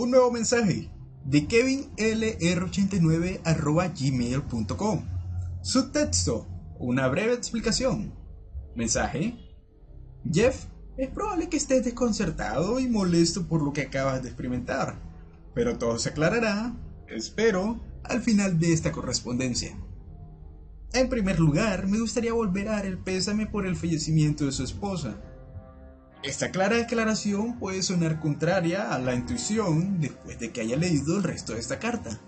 un nuevo mensaje de kevinlr89@gmail.com. Subtexto, una breve explicación. Mensaje: Jeff, es probable que estés desconcertado y molesto por lo que acabas de experimentar, pero todo se aclarará, espero, al final de esta correspondencia. En primer lugar, me gustaría volver a dar el pésame por el fallecimiento de su esposa. Esta clara declaración puede sonar contraria a la intuición después de que haya leído el resto de esta carta,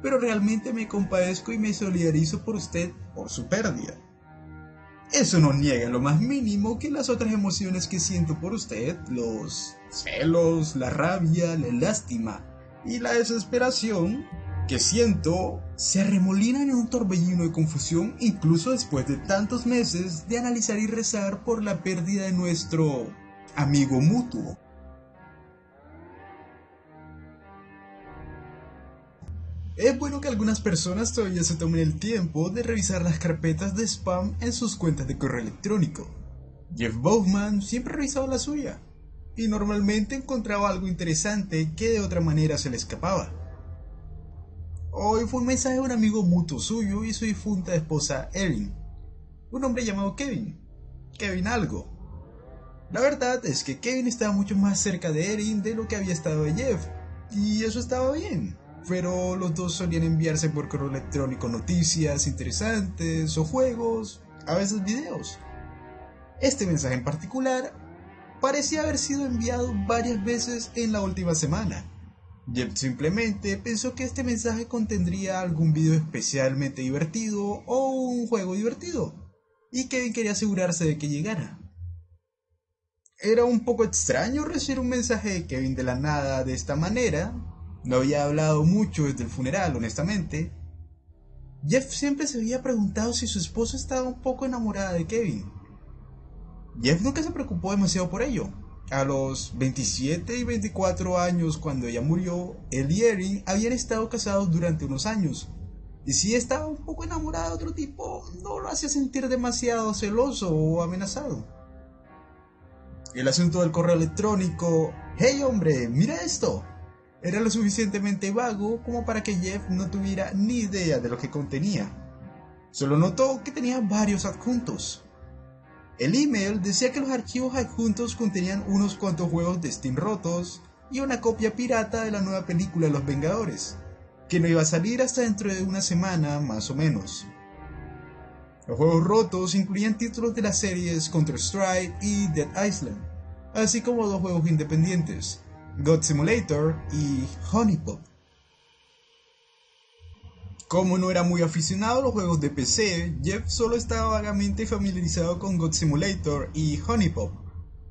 pero realmente me compadezco y me solidarizo por usted por su pérdida. Eso no niega en lo más mínimo que las otras emociones que siento por usted, los celos, la rabia, la lástima y la desesperación que siento, se arremolinan en un torbellino de confusión incluso después de tantos meses de analizar y rezar por la pérdida de nuestro amigo mutuo. Es bueno que algunas personas todavía se tomen el tiempo de revisar las carpetas de spam en sus cuentas de correo electrónico. Jeff Bowman siempre revisaba la suya, y normalmente encontraba algo interesante que de otra manera se le escapaba. Hoy fue un mensaje de un amigo mutuo suyo y su difunta esposa Erin, un hombre llamado Kevin algo. La verdad es que Kevin estaba mucho más cerca de Erin de lo que había estado de Jeff, y eso estaba bien, pero los dos solían enviarse por correo electrónico noticias interesantes o juegos, a veces videos. Este mensaje en particular parecía haber sido enviado varias veces en la última semana. Jeff simplemente pensó que este mensaje contendría algún video especialmente divertido o un juego divertido, y Kevin quería asegurarse de que llegara. Era un poco extraño recibir un mensaje de Kevin de la nada de esta manera. No había hablado mucho desde el funeral, honestamente. Jeff siempre se había preguntado si su esposa estaba un poco enamorada de Kevin. Jeff nunca se preocupó demasiado por ello. A los 27 y 24 años, cuando ella murió, él y Erin habían estado casados durante unos años. Y si estaba un poco enamorada de otro tipo, no lo hacía sentir demasiado celoso o amenazado. El asunto del correo electrónico, «Hey hombre, mira esto», era lo suficientemente vago como para que Jeff no tuviera ni idea de lo que contenía. Solo notó que tenía varios adjuntos. El email decía que los archivos adjuntos contenían unos cuantos juegos de Steam rotos y una copia pirata de la nueva película Los Vengadores, que no iba a salir hasta dentro de una semana más o menos. Los juegos rotos incluían títulos de las series Counter-Strike y Dead Island, así como dos juegos independientes, God Simulator y Honey Pop. Como no era muy aficionado a los juegos de PC, Jeff solo estaba vagamente familiarizado con God Simulator y Honey Pop,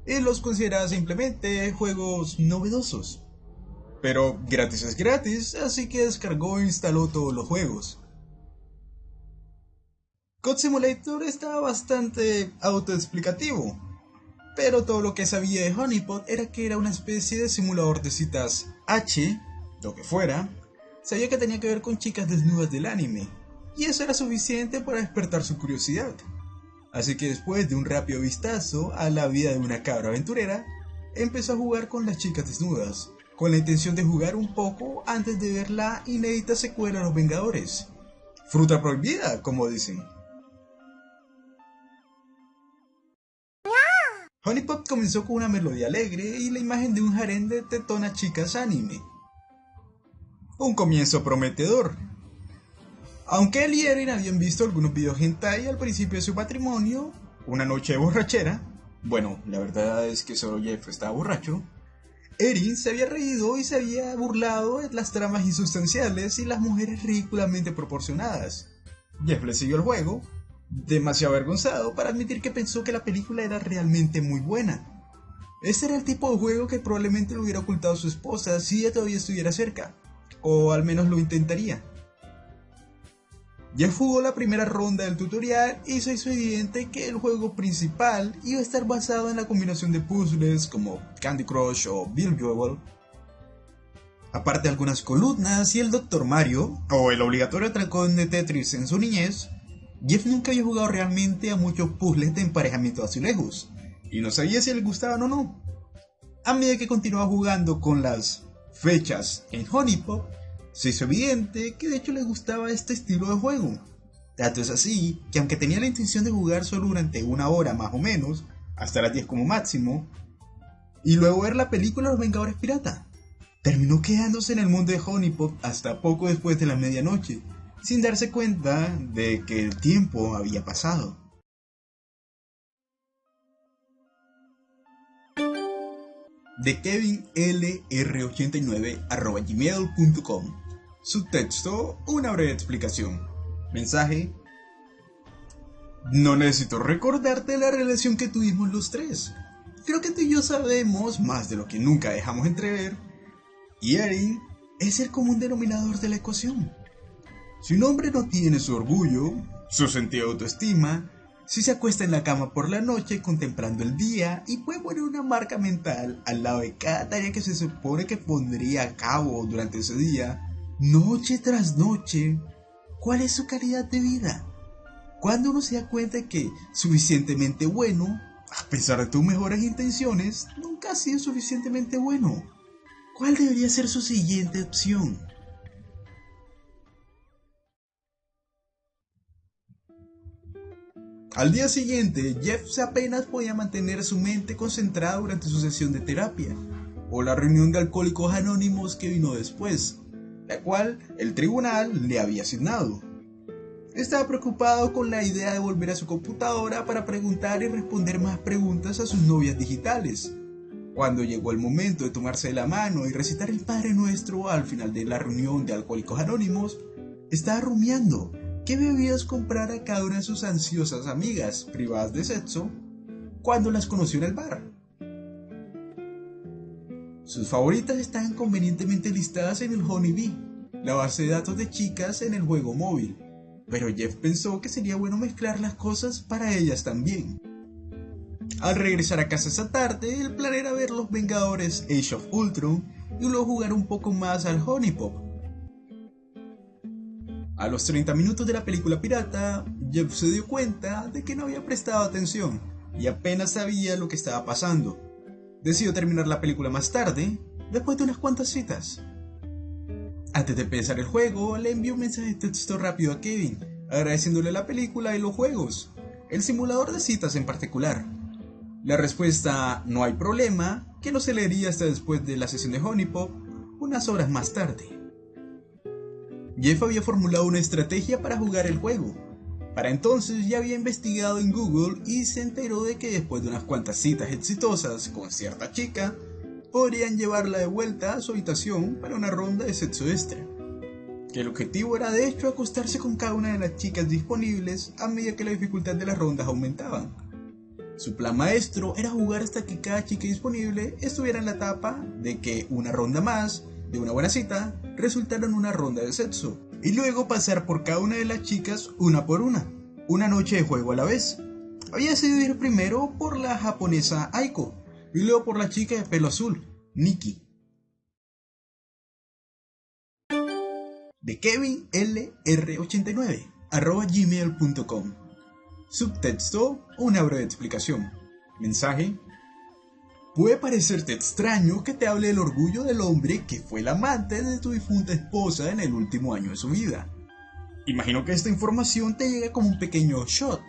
y los consideraba simplemente juegos novedosos. Pero gratis es gratis, así que descargó e instaló todos los juegos. God Simulator estaba bastante autoexplicativo, pero todo lo que sabía de Honeypot era que era una especie de simulador de citas H, lo que fuera. Sabía que tenía que ver con chicas desnudas del anime, y eso era suficiente para despertar su curiosidad. Así que después de un rápido vistazo a la vida de una cabra aventurera, empezó a jugar con las chicas desnudas, con la intención de jugar un poco antes de ver la inédita secuela Los Vengadores. Fruta prohibida, como dicen. Honey Pop comenzó con una melodía alegre y la imagen de un harén de tetonas chicas anime. Un comienzo prometedor. Aunque él y Erin habían visto algunos videos hentai al principio de su matrimonio, una noche de borrachera, bueno, la verdad es que solo Jeff estaba borracho, Erin se había reído y se había burlado de las tramas insustanciales y las mujeres ridículamente proporcionadas. Jeff le siguió el juego, demasiado avergonzado para admitir que pensó que la película era realmente muy buena. Este era el tipo de juego que probablemente le hubiera ocultado a su esposa si ella todavía estuviera cerca, o al menos lo intentaría. Jeff jugó la primera ronda del tutorial y se hizo evidente que el juego principal iba a estar basado en la combinación de puzzles como Candy Crush o Bill Jewel. Aparte de algunas columnas y el Dr. Mario, o el obligatorio atracón de Tetris en su niñez, Jeff nunca había jugado realmente a muchos puzzles de emparejamiento de azulejos, y no sabía si le gustaban o no. A medida que continuaba jugando con las fechas en Honeypop, se hizo evidente que de hecho le gustaba este estilo de juego. Tanto es así que aunque tenía la intención de jugar solo durante una hora más o menos, hasta las 10 como máximo, y luego ver la película Los Vengadores Pirata, terminó quedándose en el mundo de Honeypop hasta poco después de la medianoche, sin darse cuenta de que el tiempo había pasado. De kevinlr89@gmail.com. Subtexto, una breve explicación. Mensaje: no necesito recordarte la relación que tuvimos los tres. Creo que tú y yo sabemos más de lo que nunca dejamos entrever. Y Erin es el común denominador de la ecuación. Si un hombre no tiene su orgullo, su sentido de autoestima, si se acuesta en la cama por la noche contemplando el día y puede poner una marca mental al lado de cada tarea que se supone que pondría a cabo durante ese día, noche tras noche, ¿cuál es su calidad de vida? Cuando uno se da cuenta de que suficientemente bueno, a pesar de tus mejores intenciones, nunca ha sido suficientemente bueno, ¿cuál debería ser su siguiente opción? Al día siguiente, Jeff apenas podía mantener su mente concentrada durante su sesión de terapia, o la reunión de alcohólicos anónimos que vino después, la cual el tribunal le había asignado. Estaba preocupado con la idea de volver a su computadora para preguntar y responder más preguntas a sus novias digitales. Cuando llegó el momento de tomarse de la mano y recitar el Padre Nuestro al final de la reunión de alcohólicos anónimos, estaba rumiando qué bebidas comprar a cada una de sus ansiosas amigas privadas de sexo cuando las conoció en el bar. Sus favoritas estaban convenientemente listadas en el Honeybee, la base de datos de chicas en el juego móvil, pero Jeff pensó que sería bueno mezclar las cosas para ellas también. Al regresar a casa esa tarde, el plan era ver Los Vengadores Age of Ultron y luego jugar un poco más al Honeypop. A los 30 minutos de la película pirata, Jeff se dio cuenta de que no había prestado atención y apenas sabía lo que estaba pasando. Decidió terminar la película más tarde, después de unas cuantas citas. Antes de empezar el juego, le envió un mensaje de texto rápido a Kevin, agradeciéndole la película y los juegos, el simulador de citas en particular. La respuesta "no hay problema", que no se leería hasta después de la sesión de Honeypop, unas horas más tarde. Jeff había formulado una estrategia para jugar el juego. Para entonces ya había investigado en Google y se enteró de que después de unas cuantas citas exitosas con cierta chica, podrían llevarla de vuelta a su habitación para una ronda de sexo extra. Que el objetivo era de hecho acostarse con cada una de las chicas disponibles a medida que la dificultad de las rondas aumentaban. Su plan maestro era jugar hasta que cada chica disponible estuviera en la etapa de que una ronda más de una buena cita resultara en una ronda de sexo, y luego pasar por cada una de las chicas una por una noche de juego a la vez. Había decidido ir primero por la japonesa Aiko, y luego por la chica de pelo azul, Nikki. De kevinlr89@gmail.com. Subtexto, una breve explicación. Mensaje: puede parecerte extraño que te hable del orgullo del hombre que fue el amante de tu difunta esposa en el último año de su vida. Imagino que esta información te llega como un pequeño shot.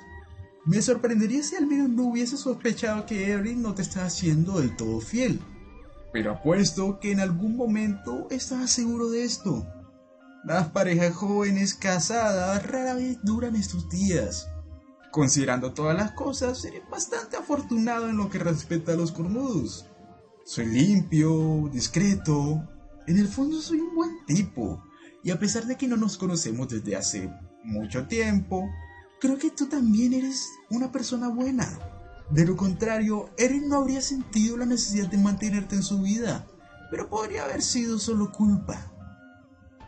Me sorprendería si al menos no hubiese sospechado que Erin no te estaba siendo del todo fiel. Pero apuesto que en algún momento estabas seguro de esto. Las parejas jóvenes casadas rara vez duran estos días. Considerando todas las cosas, seré bastante afortunado en lo que respecta a los cornudos. Soy limpio, discreto, en el fondo soy un buen tipo, y a pesar de que no nos conocemos desde hace mucho tiempo, creo que tú también eres una persona buena. De lo contrario, Erin no habría sentido la necesidad de mantenerte en su vida, pero podría haber sido solo culpa.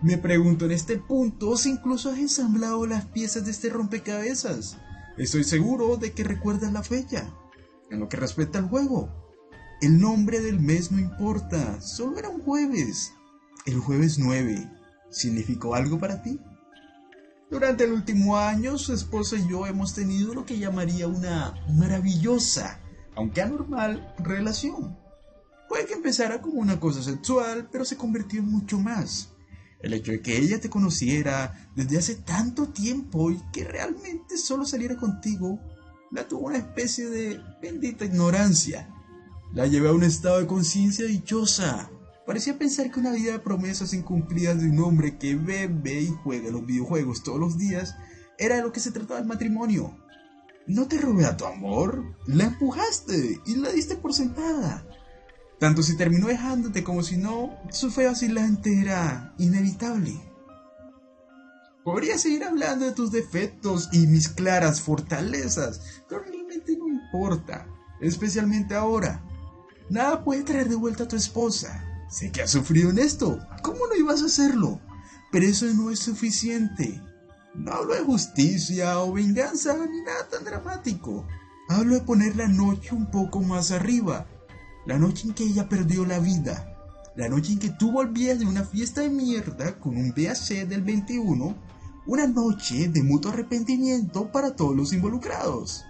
Me pregunto en este punto si incluso has ensamblado las piezas de este rompecabezas. Estoy seguro de que recuerdas la fecha. En lo que respecta al juego, el nombre del mes no importa, solo era un jueves. El jueves 9, ¿significó algo para ti? Durante el último año, su esposa y yo hemos tenido lo que llamaría una maravillosa, aunque anormal, relación. Puede que empezara como una cosa sexual, pero se convirtió en mucho más. El hecho de que ella te conociera desde hace tanto tiempo y que realmente solo saliera contigo, la tuvo una especie de bendita ignorancia. La llevé a un estado de conciencia dichosa. Parecía pensar que una vida de promesas incumplidas de un hombre que bebe y juega los videojuegos todos los días era de lo que se trataba el matrimonio. No te robé a tu amor, la empujaste y la diste por sentada. Tanto si terminó dejándote como si no, su fe vacilante era inevitable. Podría seguir hablando de tus defectos y mis claras fortalezas, pero realmente no importa, especialmente ahora. Nada puede traer de vuelta a tu esposa. Sé que has sufrido en esto, ¿cómo no ibas a hacerlo? Pero eso no es suficiente. No hablo de justicia o venganza ni nada tan dramático. Hablo de poner la noche un poco más arriba. La noche en que ella perdió la vida. La noche en que tú volvías de una fiesta de mierda con un VHS del 21. Una noche de mutuo arrepentimiento para todos los involucrados.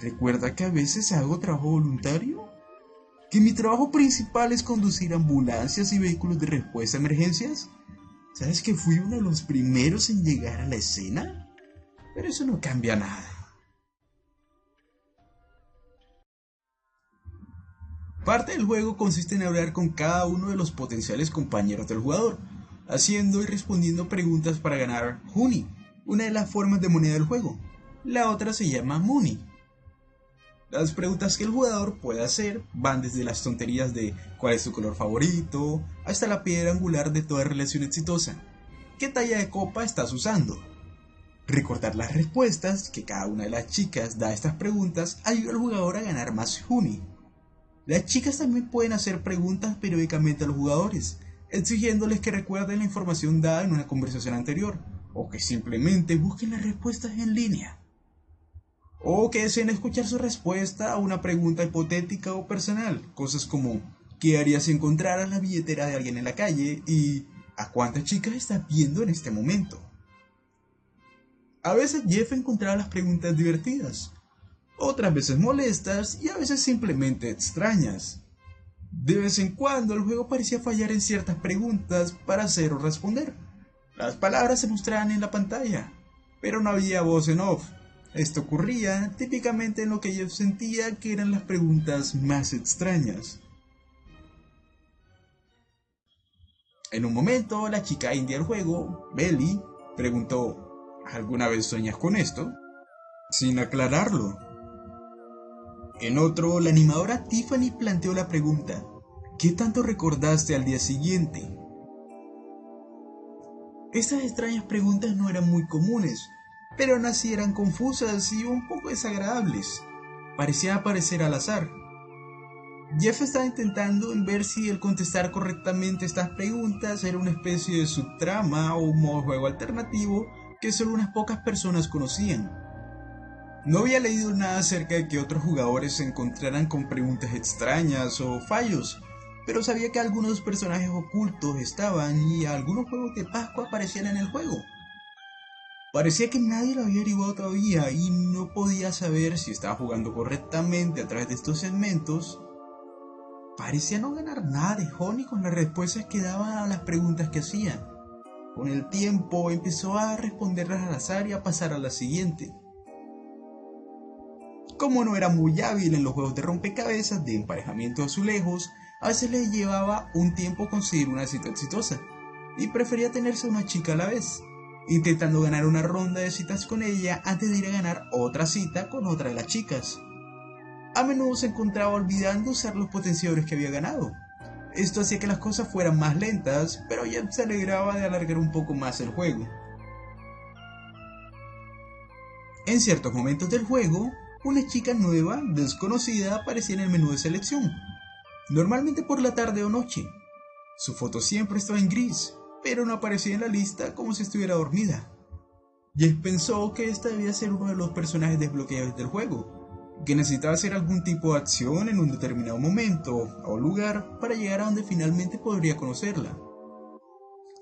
¿Recuerda que a veces hago trabajo voluntario? ¿Que mi trabajo principal es conducir ambulancias y vehículos de respuesta a emergencias? ¿Sabes que fui uno de los primeros en llegar a la escena? Pero eso no cambia nada. Parte del juego consiste en hablar con cada uno de los potenciales compañeros del jugador, haciendo y respondiendo preguntas para ganar Honey, una de las formas de moneda del juego. La otra se llama Money. Las preguntas que el jugador puede hacer van desde las tonterías de cuál es tu color favorito, hasta la piedra angular de toda relación exitosa. ¿Qué talla de copa estás usando? Recordar las respuestas que cada una de las chicas da a estas preguntas ayuda al jugador a ganar más Honey. Las chicas también pueden hacer preguntas periódicamente a los jugadores, exigiéndoles que recuerden la información dada en una conversación anterior, o que simplemente busquen las respuestas en línea. O que deseen escuchar su respuesta a una pregunta hipotética o personal, cosas como ¿qué harías si encontraras la billetera de alguien en la calle? Y ¿a cuántas chicas estás viendo en este momento? A veces Jeff encontraba las preguntas divertidas, otras veces molestas y a veces simplemente extrañas. De vez en cuando el juego parecía fallar en ciertas preguntas para hacer o responder. Las palabras se mostraban en la pantalla, pero no había voz en off. Esto ocurría típicamente en lo que Jeff sentía que eran las preguntas más extrañas. En un momento, la chica india del juego, Belly, preguntó ¿alguna vez sueñas con esto? Sin aclararlo. En otro, la animadora Tiffany planteó la pregunta ¿qué tanto recordaste al día siguiente? Estas extrañas preguntas no eran muy comunes, pero aún así eran confusas y un poco desagradables. Parecían aparecer al azar. Jeff estaba intentando ver si el contestar correctamente estas preguntas era una especie de subtrama o un modo de juego alternativo que solo unas pocas personas conocían. No había leído nada acerca de que otros jugadores se encontraran con preguntas extrañas o fallos, pero sabía que algunos personajes ocultos estaban y algunos juegos de Pascua aparecían en el juego. Parecía que nadie lo había averiguado todavía y no podía saber si estaba jugando correctamente a través de estos segmentos. Parecía no ganar nada de Honey con las respuestas que daban a las preguntas que hacían. Con el tiempo empezó a responderlas al azar y a pasar a la siguiente. Como no era muy hábil en los juegos de rompecabezas de emparejamiento de azulejos, a veces le llevaba un tiempo conseguir una cita exitosa y prefería tenerse una chica a la vez, intentando ganar una ronda de citas con ella antes de ir a ganar otra cita con otra de las chicas. A menudo se encontraba olvidando usar los potenciadores que había ganado. Esto hacía que las cosas fueran más lentas, pero Jeff se alegraba de alargar un poco más el juego. En ciertos momentos del juego, una chica nueva, desconocida, aparecía en el menú de selección, normalmente por la tarde o noche. Su foto siempre estaba en gris, pero no aparecía en la lista como si estuviera dormida. Jeff pensó que esta debía ser uno de los personajes desbloqueados del juego, que necesitaba hacer algún tipo de acción en un determinado momento o lugar para llegar a donde finalmente podría conocerla.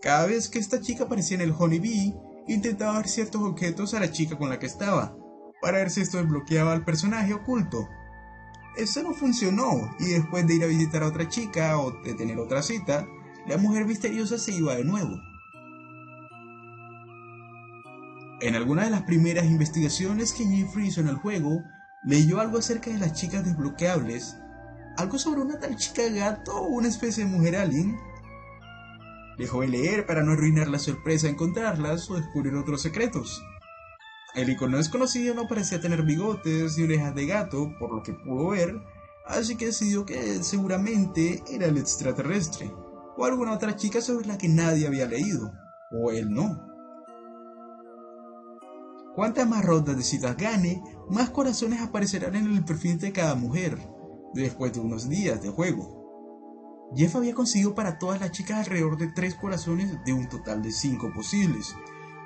Cada vez que esta chica aparecía en el Honey Bee, intentaba dar ciertos objetos a la chica con la que estaba, para ver si esto desbloqueaba al personaje oculto. Eso no funcionó, y después de ir a visitar a otra chica o de tener otra cita, la mujer misteriosa se iba de nuevo. En alguna de las primeras investigaciones que Jeffrey hizo en el juego, leyó algo acerca de las chicas desbloqueables, algo sobre una tal chica gato o una especie de mujer alien. Dejó de leer para no arruinar la sorpresa de encontrarlas o descubrir otros secretos. El icono desconocido no parecía tener bigotes ni orejas de gato, por lo que pudo ver, así que decidió que seguramente era el extraterrestre, o alguna otra chica sobre la que nadie había leído, o él no. Cuantas más rondas de citas gane, más corazones aparecerán en el perfil de cada mujer, después de unos días de juego. Jeff había conseguido para todas las chicas alrededor de 3 corazones de un total de 5 posibles,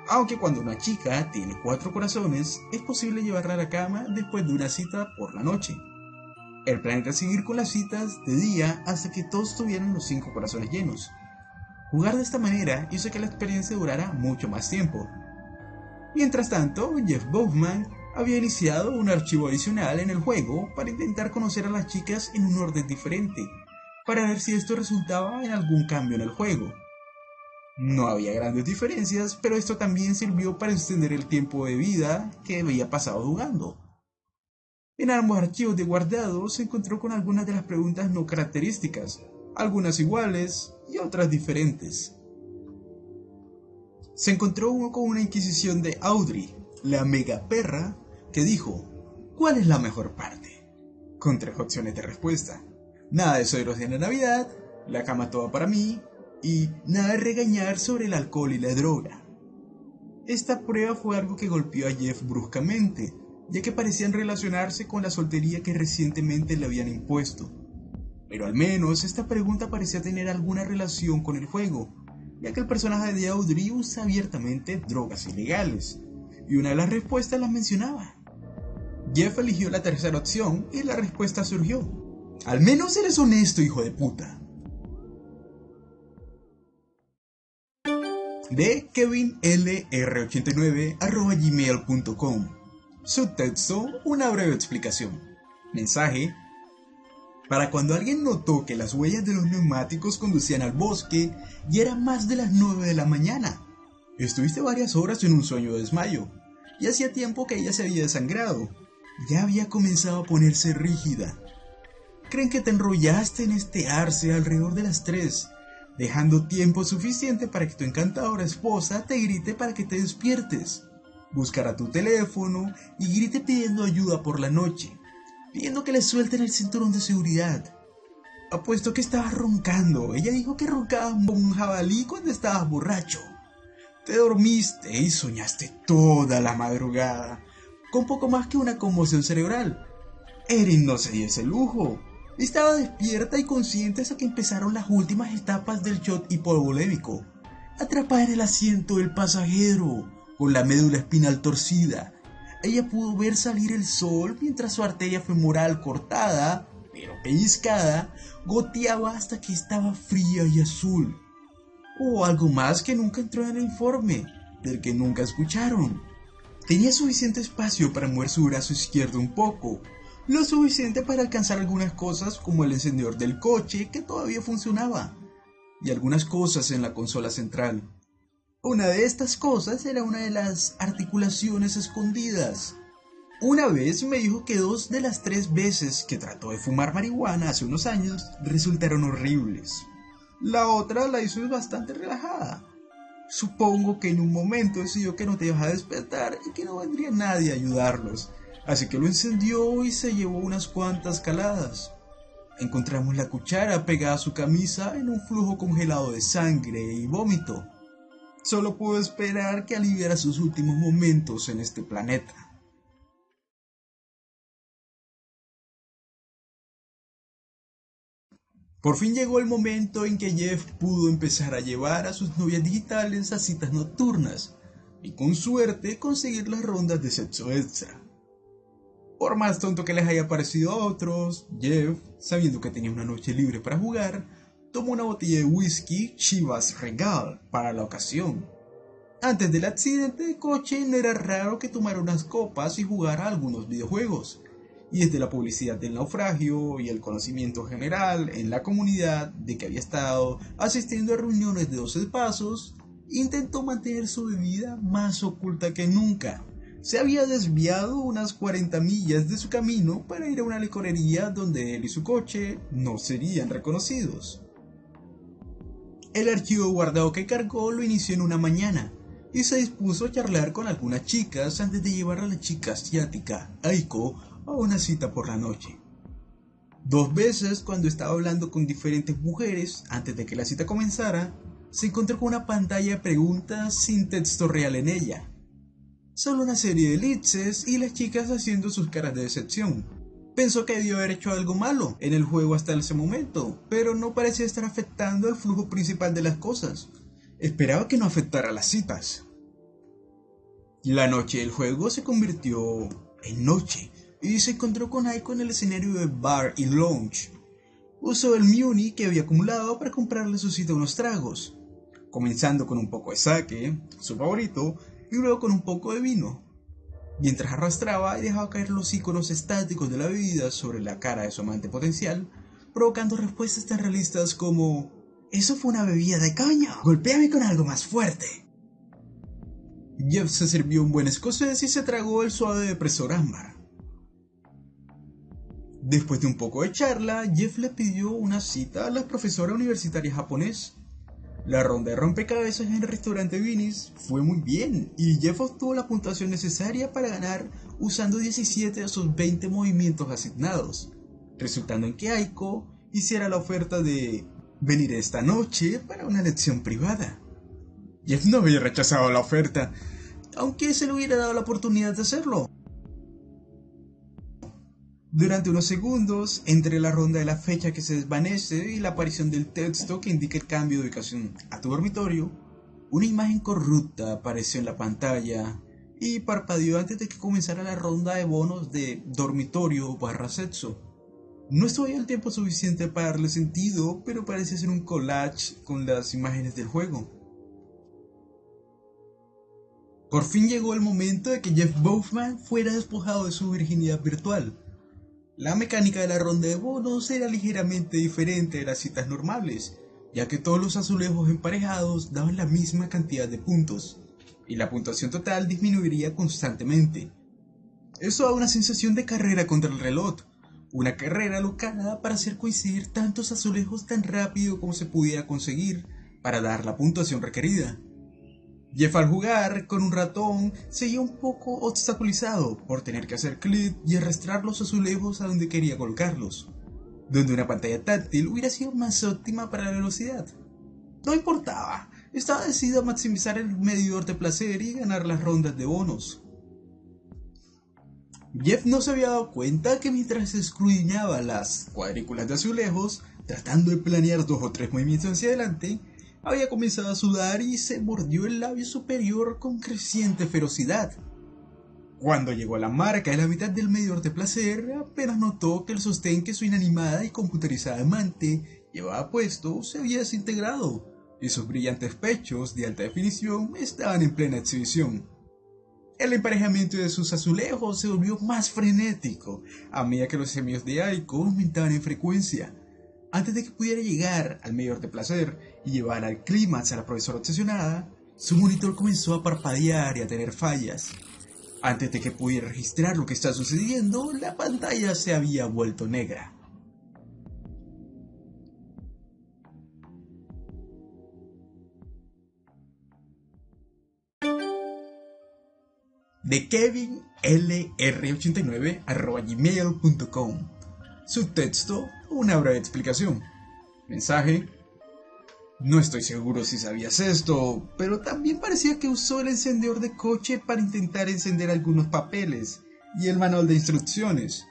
aunque cuando una chica tiene 4 corazones, es posible llevarla a la cama después de una cita por la noche. El plan era seguir con las citas de día hasta que todos tuvieran los 5 corazones llenos. Jugar de esta manera hizo que la experiencia durara mucho más tiempo. Mientras tanto, Jeff Bowman había iniciado un archivo adicional en el juego para intentar conocer a las chicas en un orden diferente, para ver si esto resultaba en algún cambio en el juego. No había grandes diferencias, pero esto también sirvió para extender el tiempo de vida que había pasado jugando. En ambos archivos de guardado se encontró con algunas de las preguntas no características, algunas iguales y otras diferentes. Se encontró con una inquisición de Audrey, la mega perra, que dijo: ¿cuál es la mejor parte? Con 3 opciones de respuesta: nada de suegros en la Navidad, la cama toda para mí, y nada de regañar sobre el alcohol y la droga. Esta prueba fue algo que golpeó a Jeff bruscamente, ya que parecían relacionarse con la soltería que recientemente le habían impuesto. Pero al menos esta pregunta parecía tener alguna relación con el juego, ya que el personaje de Audrey usa abiertamente drogas ilegales, y una de las respuestas las mencionaba. Jeff eligió la tercera opción y la respuesta surgió: al menos eres honesto, hijo de puta. De kevinlr89@gmail.com. Subtexto: una breve explicación. Mensaje: para cuando alguien notó que las huellas de los neumáticos conducían al bosque y eran más de las 9 de la mañana. Estuviste varias horas en un sueño de desmayo, y hacía tiempo que ella se había desangrado. Ya había comenzado a ponerse rígida. Creen que te enrollaste en este arce alrededor de las 3, dejando tiempo suficiente para que tu encantadora esposa te grite para que te despiertes. Buscará tu teléfono y grite pidiendo ayuda por la noche, pidiendo que le suelten el cinturón de seguridad. Apuesto que estabas roncando. Ella dijo que roncabas como un jabalí cuando estabas borracho. Te dormiste y soñaste toda la madrugada, con poco más que una conmoción cerebral. Erin no se dio ese lujo. Estaba despierta y consciente hasta que empezaron las últimas etapas del shot hipovolémico. Atrapada en el asiento del pasajero, con la médula espinal torcida, ella pudo ver salir el sol mientras su arteria femoral cortada, pero pellizcada, goteaba hasta que estaba fría y azul. O algo más que nunca entró en el informe, del que nunca escucharon. Tenía suficiente espacio para mover su brazo izquierdo un poco, lo suficiente para alcanzar algunas cosas como el encendedor del coche que todavía funcionaba, y algunas cosas en la consola central. Una de estas cosas era una de las articulaciones escondidas. Una vez me dijo que 2 de las 3 veces que trató de fumar marihuana hace unos años resultaron horribles. La otra la hizo bastante relajada. Supongo que en un momento decidió que no te ibas a despertar y que no vendría nadie a ayudarlos, así que lo encendió y se llevó unas cuantas caladas. Encontramos la cuchara pegada a su camisa en un flujo congelado de sangre y vómito. Solo pudo esperar que aliviara sus últimos momentos en este planeta. Por fin llegó el momento en que Jeff pudo empezar a llevar a sus novias digitales a citas nocturnas y con suerte conseguir las rondas de sexo extra. Por más tonto que les haya parecido a otros, Jeff, sabiendo que tenía una noche libre para jugar, tomó una botella de whisky Chivas Regal para la ocasión. Antes del accidente de coche no era raro que tomara unas copas y jugara algunos videojuegos, y desde la publicidad del naufragio y el conocimiento general en la comunidad de que había estado asistiendo a reuniones de 12 pasos, intentó mantener su vida más oculta que nunca. Se había desviado unas 40 millas de su camino para ir a una licorería donde él y su coche no serían reconocidos. El archivo guardado que cargó lo inició en una mañana y se dispuso a charlar con algunas chicas antes de llevar a la chica asiática, Aiko, a una cita por la noche. 2 veces, cuando estaba hablando con diferentes mujeres antes de que la cita comenzara, se encontró con una pantalla de preguntas sin texto real en ella. Solo una serie de elipses y las chicas haciendo sus caras de decepción. Pensó que debió haber hecho algo malo en el juego hasta ese momento, pero no parecía estar afectando el flujo principal de las cosas. Esperaba que no afectara las citas. La noche del juego se convirtió en noche y se encontró con Aiko en el escenario de bar y lounge. Usó el Muni que había acumulado para comprarle a su cita unos tragos, comenzando con un poco de sake, su favorito, y luego con un poco de vino, mientras arrastraba y dejaba caer los iconos estáticos de la bebida sobre la cara de su amante potencial, provocando respuestas tan realistas como: «Eso fue una bebida de caña, golpéame con algo más fuerte». Jeff se sirvió un buen escocés y se tragó el suave depresor ámbar. Después de un poco de charla, Jeff le pidió una cita a la profesora universitaria japonés. La ronda de rompecabezas en el restaurante Vinny's fue muy bien y Jeff obtuvo la puntuación necesaria para ganar usando 17 de sus 20 movimientos asignados, resultando en que Aiko hiciera la oferta de venir esta noche para una lección privada. Jeff no había rechazado la oferta, aunque se le hubiera dado la oportunidad de hacerlo. Durante unos segundos, entre la ronda de la fecha que se desvanece y la aparición del texto que indica el cambio de ubicación a tu dormitorio, una imagen corrupta apareció en la pantalla y parpadeó antes de que comenzara la ronda de bonos de dormitorio / sexo. No estuve el tiempo suficiente para darle sentido, pero parece ser un collage con las imágenes del juego. Por fin llegó el momento de que Jeff Bowman fuera despojado de su virginidad virtual. La mecánica de la ronda de bonos era ligeramente diferente de las citas normales, ya que todos los azulejos emparejados daban la misma cantidad de puntos, y la puntuación total disminuiría constantemente. Eso da una sensación de carrera contra el reloj, una carrera alocada para hacer coincidir tantos azulejos tan rápido como se pudiera conseguir para dar la puntuación requerida. Jeff, al jugar con un ratón, seguía un poco obstaculizado por tener que hacer clic y arrastrar los azulejos a donde quería colocarlos, donde una pantalla táctil hubiera sido más óptima para la velocidad. No importaba, estaba decidido a maximizar el medidor de placer y ganar las rondas de bonos. Jeff no se había dado cuenta que mientras escudriñaba las cuadrículas de azulejos, tratando de planear 2 o 3 movimientos hacia adelante, había comenzado a sudar y se mordió el labio superior con creciente ferocidad. Cuando llegó a la marca de la mitad del medidor de placer, apenas notó que el sostén que su inanimada y computerizada amante llevaba puesto se había desintegrado, y sus brillantes pechos de alta definición estaban en plena exhibición. El emparejamiento de sus azulejos se volvió más frenético a medida que los gemidos de Aiko aumentaban en frecuencia. Antes de que pudiera llegar al medidor de placer y llevar al clímax a la profesora obsesionada, su monitor comenzó a parpadear y a tener fallas. Antes de que pudiera registrar lo que estaba sucediendo, la pantalla se había vuelto negra. De Kevin LR89@gmail.com. Subtexto: una breve explicación. Mensaje: no estoy seguro si sabías esto, pero también parecía que usó el encendedor de coche para intentar encender algunos papeles y el manual de instrucciones.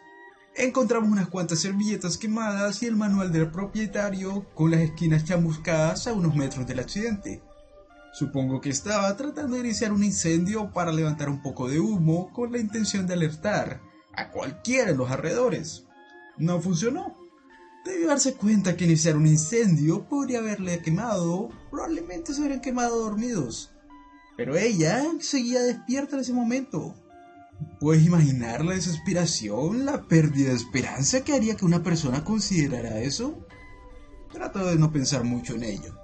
Encontramos unas cuantas servilletas quemadas y el manual del propietario con las esquinas chamuscadas a unos metros del accidente. Supongo que estaba tratando de iniciar un incendio para levantar un poco de humo con la intención de alertar a cualquiera en los alrededores. No funcionó. Debió darse cuenta que iniciar un incendio podría haberle quemado, probablemente se hubieran quemado dormidos. Pero ella seguía despierta en ese momento. ¿Puedes imaginar la desesperación, la pérdida de esperanza que haría que una persona considerara eso? Trato de no pensar mucho en ello.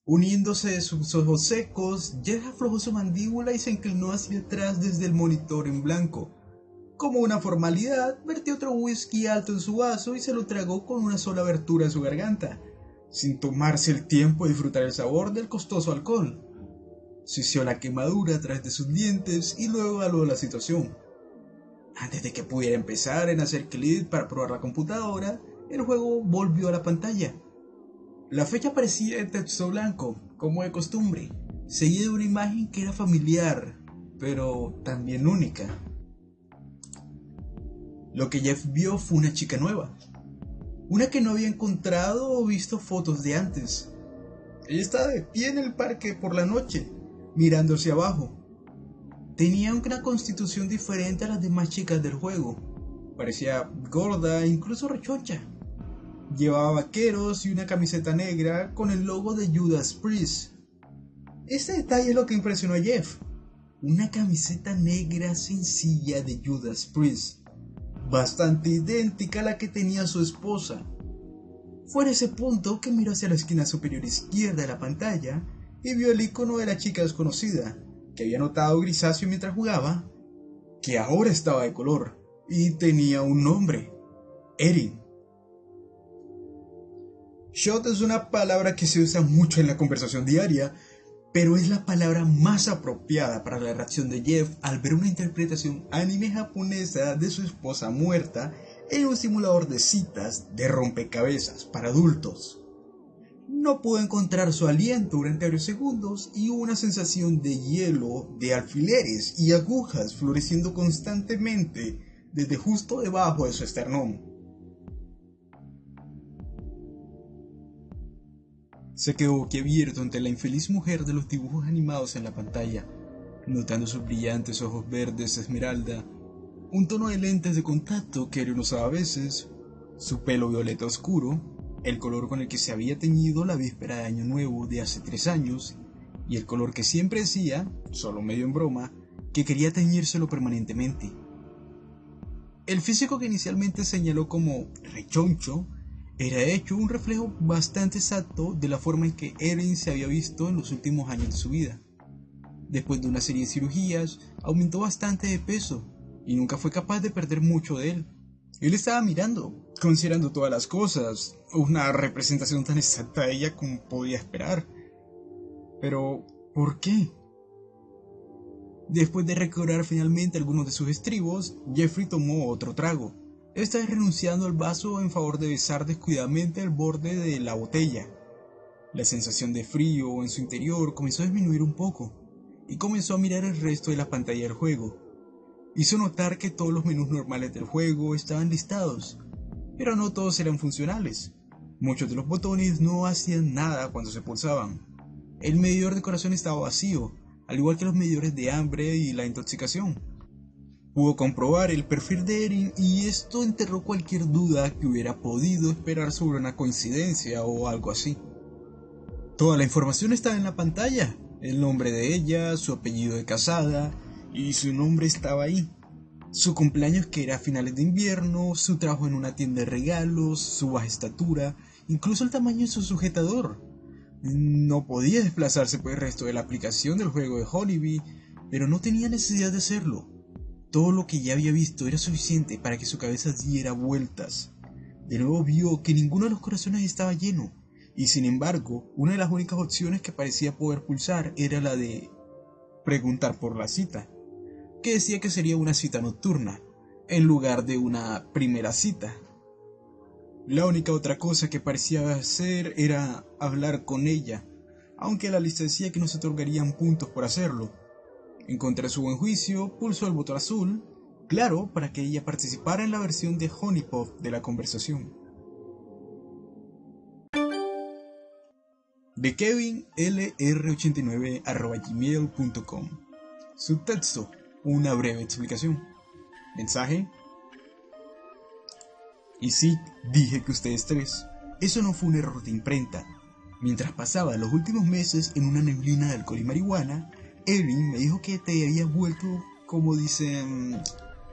Uniéndose sus ojos secos, Jeff aflojó su mandíbula y se inclinó hacia atrás desde el monitor en blanco. Como una formalidad, vertió otro whisky alto en su vaso y se lo tragó con una sola abertura en su garganta, sin tomarse el tiempo de disfrutar el sabor del costoso alcohol. Sució la quemadura a través de sus dientes y luego evaluó la situación. Antes de que pudiera empezar en hacer clic para probar la computadora, el juego volvió a la pantalla. La fecha aparecía en texto blanco, como de costumbre, seguida de una imagen que era familiar, pero también única. Lo que Jeff vio fue una chica nueva, una que no había encontrado o visto fotos de antes. Ella estaba de pie en el parque por la noche, mirando hacia abajo. Tenía una constitución diferente a las demás chicas del juego. Parecía gorda e incluso rechoncha. Llevaba vaqueros y una camiseta negra con el logo de Judas Priest. Este detalle es lo que impresionó a Jeff. Una camiseta negra sencilla de Judas Priest, bastante idéntica a la que tenía su esposa. Fue en ese punto que miró hacia la esquina superior izquierda de la pantalla y vio el icono de la chica desconocida, que había notado grisáceo mientras jugaba, que ahora estaba de color y tenía un nombre: Erin. Shot es una palabra que se usa mucho en la conversación diaria, pero es la palabra más apropiada para la reacción de Jeff al ver una interpretación anime japonesa de su esposa muerta en un simulador de citas de rompecabezas para adultos. No pudo encontrar su aliento durante varios segundos y hubo una sensación de hielo, de alfileres y agujas floreciendo constantemente desde justo debajo de su esternón. Se quedó boquiabierto ante la infeliz mujer de los dibujos animados en la pantalla, notando sus brillantes ojos verdes esmeralda, un tono de lentes de contacto que Erin usaba a veces, su pelo violeta oscuro, el color con el que se había teñido la víspera de Año Nuevo de hace 3 años, y el color que siempre decía, solo medio en broma, que quería teñírselo permanentemente. El físico que inicialmente señaló como rechoncho era de hecho un reflejo bastante exacto de la forma en que Erin se había visto en los últimos años de su vida. Después de una serie de cirugías, aumentó bastante de peso y nunca fue capaz de perder mucho de él. Él estaba mirando, considerando todas las cosas, una representación tan exacta de ella como podía esperar. Pero, ¿por qué? Después de recobrar finalmente algunos de sus estribos, Jeffrey tomó otro trago, esta vez renunciando al vaso en favor de besar descuidadamente el borde de la botella. La sensación de frío en su interior comenzó a disminuir un poco, y comenzó a mirar el resto de la pantalla del juego. Hizo notar que todos los menús normales del juego estaban listados, pero no todos eran funcionales. Muchos de los botones no hacían nada cuando se pulsaban. El medidor de corazón estaba vacío, al igual que los medidores de hambre y la intoxicación. Pudo comprobar el perfil de Erin y esto enterró cualquier duda que hubiera podido esperar sobre una coincidencia o algo así. Toda la información estaba en la pantalla, el nombre de ella, su apellido de casada, y su nombre estaba ahí. Su cumpleaños, que era a finales de invierno, su trabajo en una tienda de regalos, su baja estatura, incluso el tamaño de su sujetador. No podía desplazarse por el resto de la aplicación del juego de Honeybee, pero no tenía necesidad de hacerlo. Todo lo que ya había visto era suficiente para que su cabeza diera vueltas. De nuevo vio que ninguno de los corazones estaba lleno, y sin embargo, una de las únicas opciones que parecía poder pulsar era la de preguntar por la cita, que decía que sería una cita nocturna, en lugar de una primera cita. La única otra cosa que parecía hacer era hablar con ella, aunque la lista decía que no se otorgarían puntos por hacerlo. En contra de su buen juicio, pulsó el botón azul, claro, para que ella participara en la versión de Honeypot de la conversación. De Kevin lr89@gmail.com. Subtexto: una breve explicación. Mensaje: y sí, dije que ustedes tres. Eso no fue un error de imprenta. Mientras pasaba los últimos meses en una neblina de alcohol y marihuana, Erin me dijo que te habías vuelto, como dicen,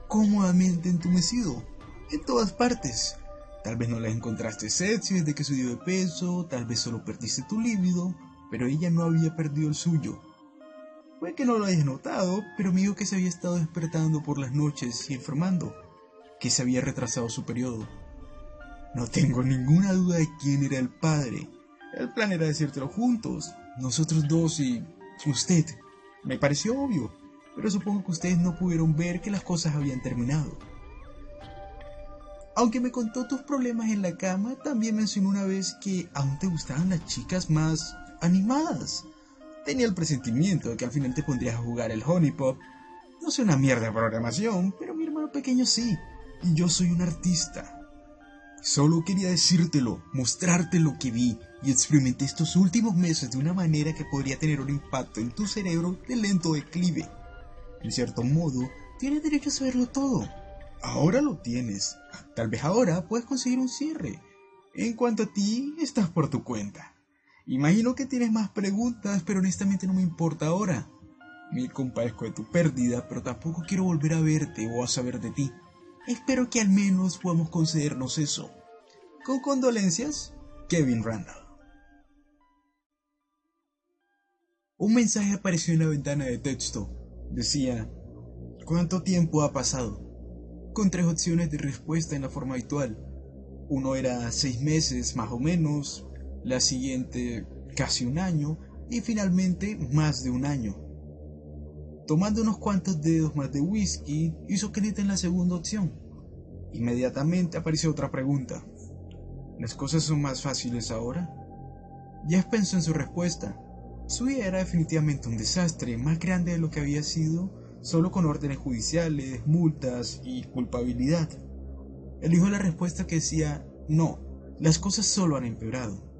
cómodamente entumecido en todas partes. Tal vez no la encontraste sexy desde que subió de peso, tal vez solo perdiste tu líbido, pero ella no había perdido el suyo. Puede que no lo hayas notado, pero me dijo que se había estado despertando por las noches y enfermando, que se había retrasado su periodo. No tengo ninguna duda de quién era el padre. El plan era decírtelo juntos, nosotros dos y usted. Me pareció obvio, pero supongo que ustedes no pudieron ver que las cosas habían terminado. Aunque me contó tus problemas en la cama, también mencionó una vez que aún te gustaban las chicas más animadas. Tenía el presentimiento de que al final te pondrías a jugar el Honey Pop. No sé una mierda de programación, pero mi hermano pequeño sí, y yo soy un artista. Solo quería decírtelo, mostrarte lo que vi y experimenté estos últimos meses de una manera que podría tener un impacto en tu cerebro de lento declive. En cierto modo, tienes derecho a saberlo todo. Ahora lo tienes. Tal vez ahora puedes conseguir un cierre. En cuanto a ti, estás por tu cuenta. Imagino que tienes más preguntas, pero honestamente no me importa ahora. Me compadezco de tu pérdida, pero tampoco quiero volver a verte o a saber de ti. Espero que al menos podamos concedernos eso. Con condolencias, Kevin Randall. Un mensaje apareció en la ventana de texto. Decía: ¿cuánto tiempo ha pasado? Con 3 opciones de respuesta en la forma habitual. Uno era 6 meses más o menos, la siguiente casi 1 año y finalmente más de 1 año. Tomando unos cuantos dedos más de whisky, hizo clic en la segunda opción. Inmediatamente apareció otra pregunta. ¿Las cosas son más fáciles ahora? Jeff pensó en su respuesta. Su vida era definitivamente un desastre, más grande de lo que había sido, solo con órdenes judiciales, multas y culpabilidad. Eligió la respuesta que decía: no, las cosas solo han empeorado.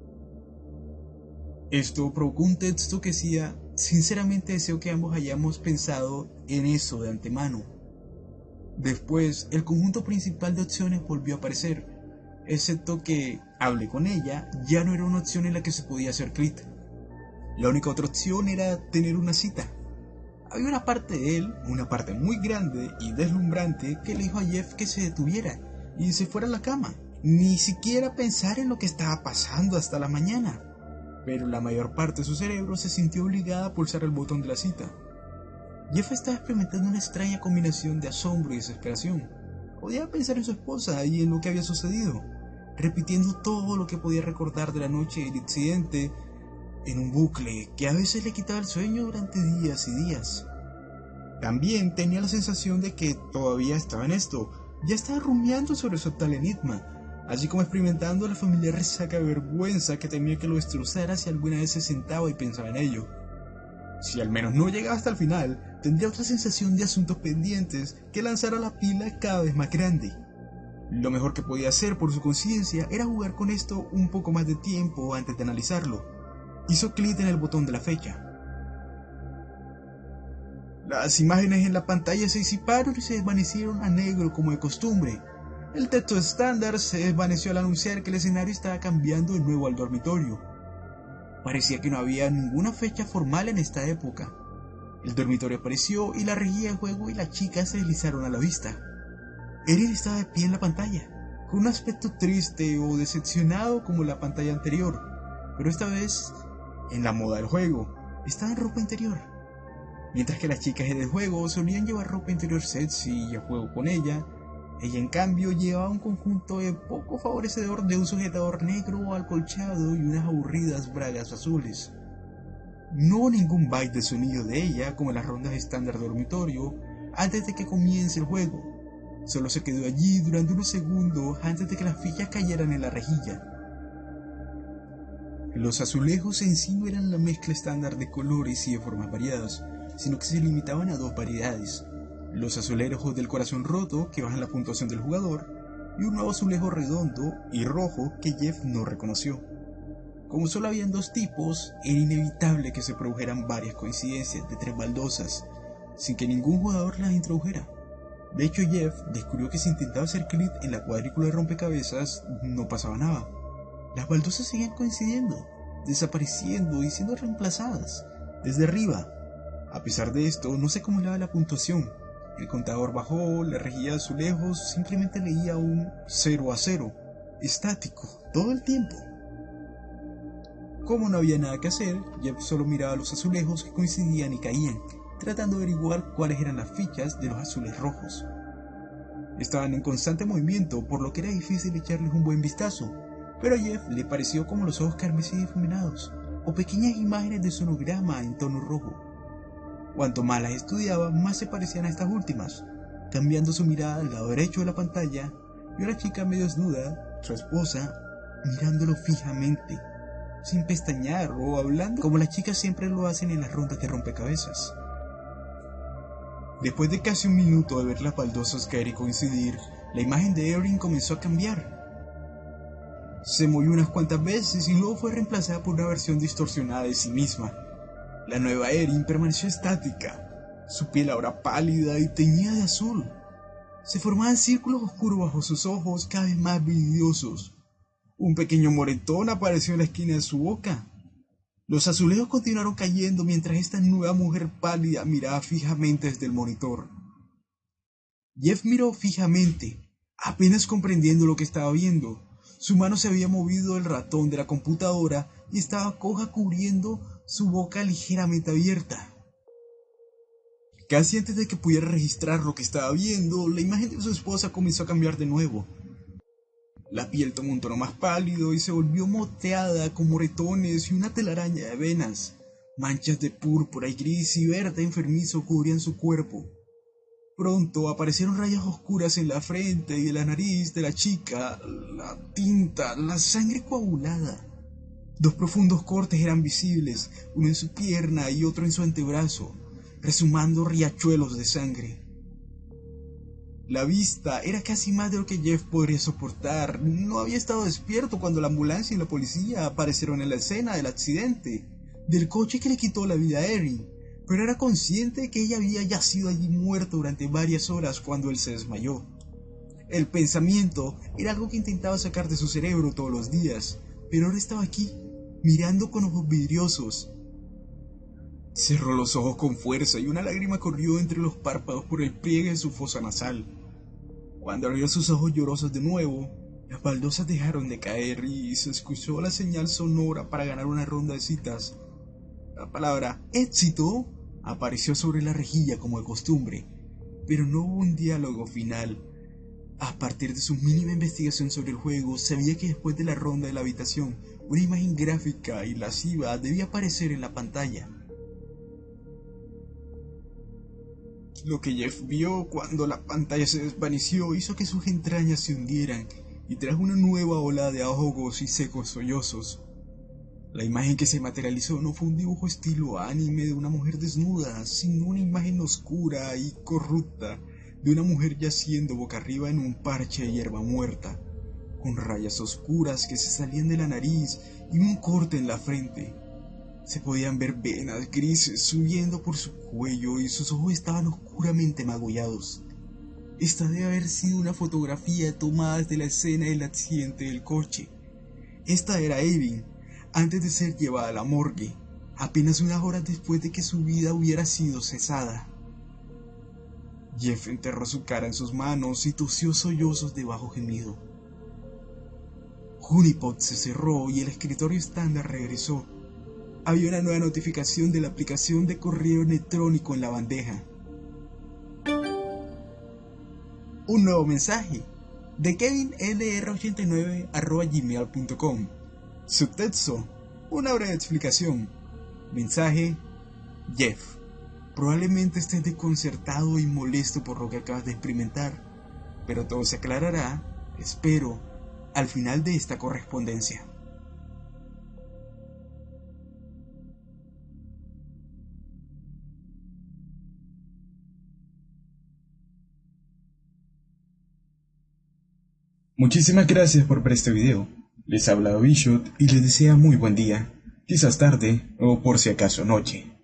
Esto provocó un texto que decía: sinceramente deseo que ambos hayamos pensado en eso de antemano. Después, el conjunto principal de opciones volvió a aparecer, excepto que hablé con ella ya no era una opción en la que se podía hacer clic. La única otra opción era tener una cita. Había una parte de él, una parte muy grande y deslumbrante, que le dijo a Jeff que se detuviera y se fuera a la cama, ni siquiera pensar en lo que estaba pasando hasta la mañana. Pero la mayor parte de su cerebro se sintió obligada a pulsar el botón de la cita. Jeff estaba experimentando una extraña combinación de asombro y desesperación. Podía pensar en su esposa y en lo que había sucedido, repitiendo todo lo que podía recordar de la noche del incidente en un bucle que a veces le quitaba el sueño durante días y días. También tenía la sensación de que todavía estaba en esto, ya estaba rumiando sobre su tal enigma, así como experimentando la familiar resaca de vergüenza que temía que lo destrozara si alguna vez se sentaba y pensaba en ello. Si al menos no llegaba hasta el final, tendría otra sensación de asuntos pendientes que lanzara la pila cada vez más grande. Lo mejor que podía hacer por su conciencia era jugar con esto un poco más de tiempo antes de analizarlo. Hizo clic en el botón de la fecha. Las imágenes en la pantalla se disiparon y se desvanecieron a negro como de costumbre. El texto estándar se desvaneció al anunciar que el escenario estaba cambiando de nuevo al dormitorio. Parecía que no había ninguna fecha formal en esta época. El dormitorio apareció y la rejilla de juego y la chica se deslizaron a la vista. Erin estaba de pie en la pantalla, con un aspecto triste o decepcionado como la pantalla anterior, pero esta vez en la moda del juego, estaba en ropa interior. Mientras que las chicas del juego solían llevar ropa interior sexy y a juego con ella en cambio llevaba un conjunto de poco favorecedor de un sujetador negro acolchado y unas aburridas bragas azules. No hubo ningún byte de sonido de ella como en las rondas estándar de dormitorio antes de que comience el juego. Solo se quedó allí durante unos segundos antes de que las fichas cayeran en la rejilla. Los azulejos en sí no eran la mezcla estándar de colores y de formas variadas, sino que se limitaban a 2 variedades: los azulejos del corazón roto, que bajan la puntuación del jugador, y un nuevo azulejo redondo y rojo que Jeff no reconoció. Como solo habían 2 tipos, era inevitable que se produjeran varias coincidencias de 3 baldosas, sin que ningún jugador las introdujera. De hecho, Jeff descubrió que si intentaba hacer clic en la cuadrícula de rompecabezas, no pasaba nada. Las baldosas seguían coincidiendo, desapareciendo y siendo reemplazadas, desde arriba, A pesar de esto, no se acumulaba la puntuación. El contador bajó, la rejilla de azulejos simplemente leía un 0 a 0, estático, todo el tiempo. Como no había nada que hacer, Jeff solo miraba los azulejos que coincidían y caían, tratando de averiguar cuáles eran las fichas de los azules rojos. Estaban en constante movimiento, por lo que era difícil echarles un buen vistazo, pero a Jeff le pareció como los ojos carmesí difuminados, o pequeñas imágenes de sonograma en tono rojo. Cuanto más las estudiaba, más se parecían a estas últimas. Cambiando su mirada al lado derecho de la pantalla, vio a la chica medio desnuda, su esposa, mirándolo fijamente, sin pestañear o hablando como las chicas siempre lo hacen en las rondas de rompecabezas. Después de casi un minuto de ver las baldosas caer y coincidir, la imagen de Erin comenzó a cambiar. Se movió unas cuantas veces y luego fue reemplazada por una versión distorsionada de sí misma. La nueva Erin permaneció estática, su piel ahora pálida y teñida de azul. Se formaban círculos oscuros bajo sus ojos cada vez más vidriosos. Un pequeño moretón apareció en la esquina de su boca. Los azulejos continuaron cayendo mientras esta nueva mujer pálida miraba fijamente desde el monitor. Jeff miró fijamente, apenas comprendiendo lo que estaba viendo. Su mano se había movido del ratón de la computadora y estaba coja cubriendo su boca ligeramente abierta. Casi antes de que pudiera registrar lo que estaba viendo, la imagen de su esposa comenzó a cambiar de nuevo. La piel tomó un tono más pálido y se volvió moteada con moretones y una telaraña de venas. Manchas de púrpura y gris y verde enfermizo cubrían su cuerpo. Pronto aparecieron rayas oscuras en la frente y en la nariz de la chica, la tinta, la sangre coagulada. Dos profundos cortes eran visibles, uno en su pierna y otro en su antebrazo, resumando riachuelos de sangre. La vista era casi más de lo que Jeff podría soportar. No había estado despierto cuando la ambulancia y la policía aparecieron en la escena del accidente, del coche que le quitó la vida a Erin, pero era consciente de que ella había yacido allí muerta durante varias horas cuando él se desmayó. El pensamiento era algo que intentaba sacar de su cerebro todos los días, pero ahora estaba aquí, mirando con ojos vidriosos. Cerró los ojos con fuerza y una lágrima corrió entre los párpados por el pliegue de su fosa nasal. Cuando abrió sus ojos llorosos de nuevo, las baldosas dejaron de caer y se escuchó la señal sonora para ganar una ronda de citas. La palabra éxito apareció sobre la rejilla como de costumbre, pero no hubo un diálogo final. A partir de su mínima investigación sobre el juego, sabía que después de la ronda de la habitación, una imagen gráfica y lasciva debía aparecer en la pantalla. Lo que Jeff vio cuando la pantalla se desvaneció hizo que sus entrañas se hundieran y trajo una nueva ola de ahogos y secos sollozos. La imagen que se materializó no fue un dibujo estilo anime de una mujer desnuda, sino una imagen oscura y corrupta de una mujer yaciendo boca arriba en un parche de hierba muerta, con rayas oscuras que se salían de la nariz y un corte en la frente. Se podían ver venas grises subiendo por su cuello y sus ojos estaban oscuramente magullados. Esta debe haber sido una fotografía tomada desde la escena del accidente del coche. Esta era Erin, antes de ser llevada a la morgue, apenas unas horas después de que su vida hubiera sido cesada. Jeff enterró su cara en sus manos y tosió sollozos de bajo gemido. Honeypot se cerró y el escritorio estándar regresó. Había una nueva notificación de la aplicación de correo electrónico en la bandeja. Un nuevo mensaje de kevinlr89@gmail.com. Subtexto: una breve explicación. Mensaje: Jeff, probablemente estés desconcertado y molesto por lo que acabas de experimentar, pero todo se aclarará, espero, al final de esta correspondencia. Muchísimas gracias por ver este video. Les ha hablado Bishop y les desea muy buen día, quizás tarde o por si acaso noche.